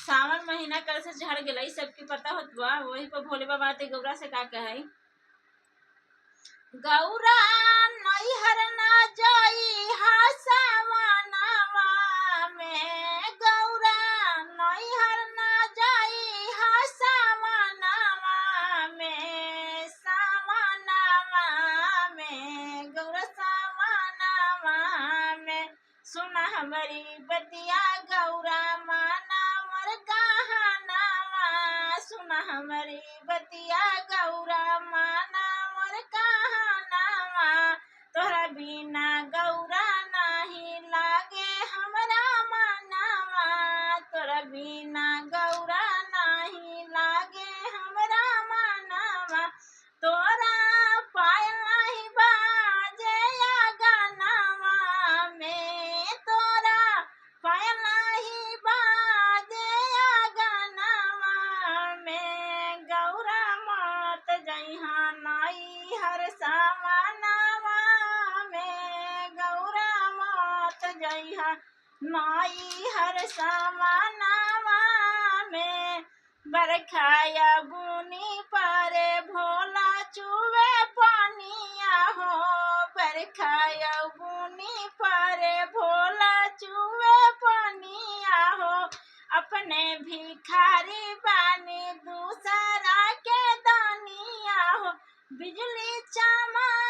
सावन महीना कल से झड़ गया, सबके पता होत बा। वही पर भोले बाबा ते गौरा से का कहे, गौरा नैहर ना जाई हा सावनवा में, गौरा नैहर ना जाई हा सावनवा में, सावनवा में, गौरा सावनवा में। सुना हमारी बतिया गौरा माना मोर कहानवा, सुना हमारी बतिया गौरा माना मोर कहानवा। तोहरा बिना गौरा नहीं लागे हमरा मनवा, तोहरा बिना गौरा नहीं लागे हमरा मनवा। तोरा पायल नहीं बाजे गानवा में, तोरा पायल नहीं बाजे गानवा में, गौरा मत जइहा नैहर सावनवा में, गौरा मत जइहा नैहर सावनवा में। बरखाया बुनी परे भोला चुवे पानिया हो, बरखाया बुनी परे भोला चुवे पानिया हो। अपने भिखारी बानी दूसरा के दानिया हो, बिजली चमक